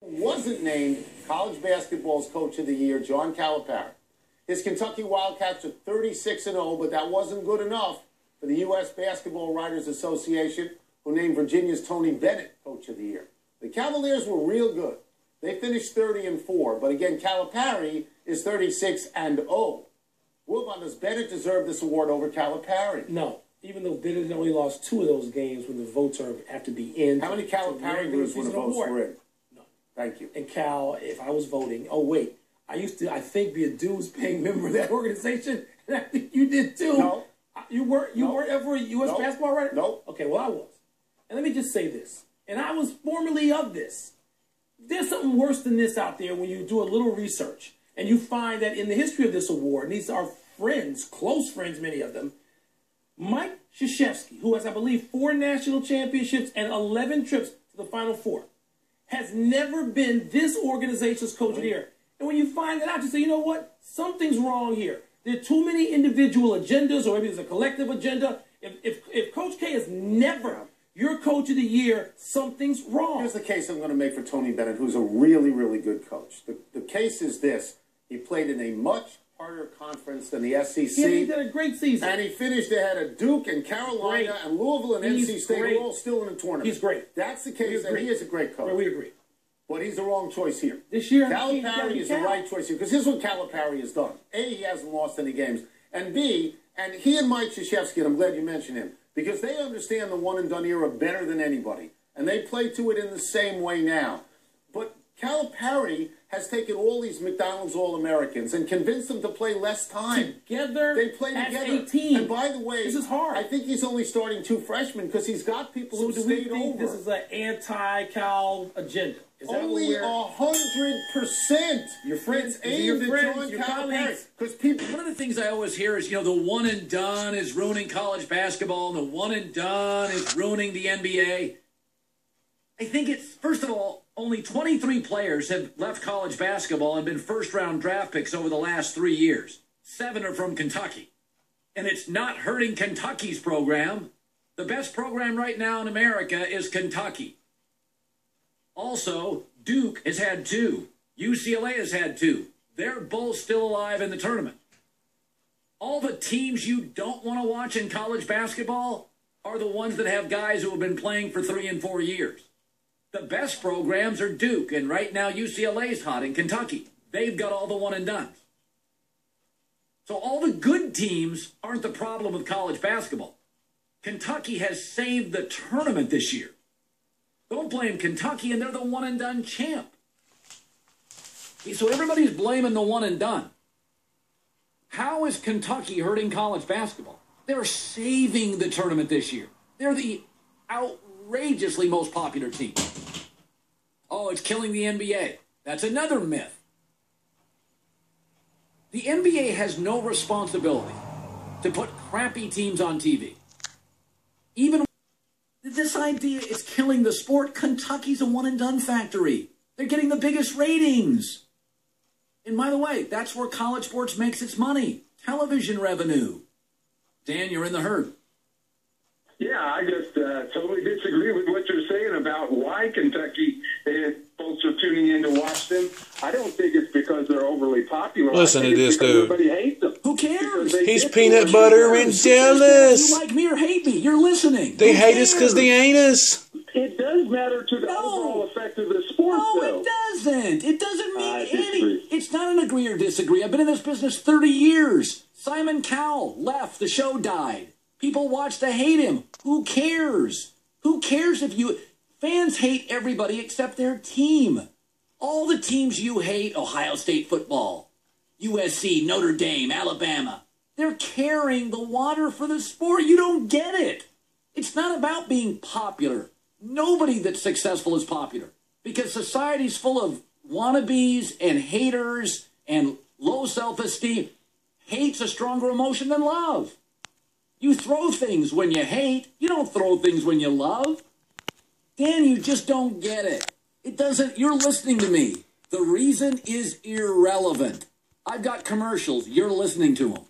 Wasn't named college basketball's coach of the year, John Calipari. His Kentucky Wildcats are 36-0, but that wasn't good enough for the U.S. Basketball Writers Association, who named Virginia's Tony Bennett coach of the year. The Cavaliers were real good. They finished 30-4, but again, Calipari is 36-0. Wilbon, does Bennett deserve this award over Calipari? No. Even though Bennett only lost 2 of those games when the votes have to be in. How many Calipari games when the votes were in? No. Thank you. And Cal, if I was voting, oh wait, I used to, I think, be a dues-paying member of that organization, and I think you did too. No. You weren't ever a U.S. basketball writer? No. Okay, well I was. And let me just say this, and I was formerly of this. There's something worse than this out there when you do a little research, and you find that in the history of this award, and these are friends, close friends, many of them, Mike Krzyzewski, who has, I believe, 4 national championships and 11 trips to the Final Four, has never been this organization's coach of the year. And when you find that out, you say, you know what? Something's wrong here. There are too many individual agendas, or maybe there's a collective agenda. If Coach K is never your coach of the year, something's wrong. Here's the case I'm going to make for Tony Bennett, who's a really, really good coach. The case is this. He played in a much harder conference than the SEC. Yeah, he did a great season. And he finished ahead of Duke and Carolina and Louisville and NC State, who are all still in the tournament. He's great. That's the case, and he is a great coach. Well, we agree. But he's the wrong choice here. This year, Calipari is the right choice here, because here's what Calipari has done. A, he hasn't lost any games. And B, and he and Mike Krzyzewski, and I'm glad you mentioned him, because they understand the one-and-done era better than anybody. And they play to it in the same way now. But Calipari has taken all these McDonald's All-Americans and convinced them to play less time. Together, they play together. 18. And by the way, this is hard. I think he's only starting 2 freshmen because he's got people who stayed over. This is an anti-Cal agenda. Is that only 100%. Your friends, aimed at John Calipari. Because people. One of the things I always hear is, the one and done is ruining college basketball, and the one and done is ruining the NBA. I think it's, first of all, only 23 players have left college basketball and been first-round draft picks over the last 3 years. 7 are from Kentucky. And it's not hurting Kentucky's program. The best program right now in America is Kentucky. Also, Duke has had 2. UCLA has had 2. They're both still alive in the tournament. All the teams you don't want to watch in college basketball are the ones that have guys who have been playing for 3 and 4 years. The best programs are Duke, and right now UCLA's hot in Kentucky. They've got all the one-and-dones. So all the good teams aren't the problem with college basketball. Kentucky has saved the tournament this year. Don't blame Kentucky, and they're the one-and-done champ. So everybody's blaming the one-and-done. How is Kentucky hurting college basketball? They're saving the tournament this year. They're the outrageously most popular team. Oh, it's killing the NBA. That's another myth. The NBA has no responsibility to put crappy teams on TV. Even this idea is killing the sport. Kentucky's a one-and-done factory. They're getting the biggest ratings. And by the way, that's where college sports makes its money. Television revenue. Dan, you're in the herd. Yeah, I just totally disagree with what you're saying about why Kentucky folks are tuning in to watch them. I don't think it's because they're overly popular. Listen to this dude. Everybody hates them. Who cares? He's peanut butter and jealous. You like me or hate me? You're listening. They hate us because they ain't us. It does matter to the overall effect of the sport, No, though. it doesn't. It doesn't mean I disagree. It's not an agree or disagree. I've been in this business 30 years. Simon Cowell left. The show died. People watch to hate him. Who cares? Who cares if you... Fans hate everybody except their team. All the teams you hate, Ohio State football, USC, Notre Dame, Alabama, they're carrying the water for the sport. You don't get it. It's not about being popular. Nobody that's successful is popular because society's full of wannabes and haters and low self-esteem. Hate's a stronger emotion than love. You throw things when you hate. You don't throw things when you love. Dan, you just don't get it. It doesn't, you're listening to me. The reason is irrelevant. I've got commercials. You're listening to them.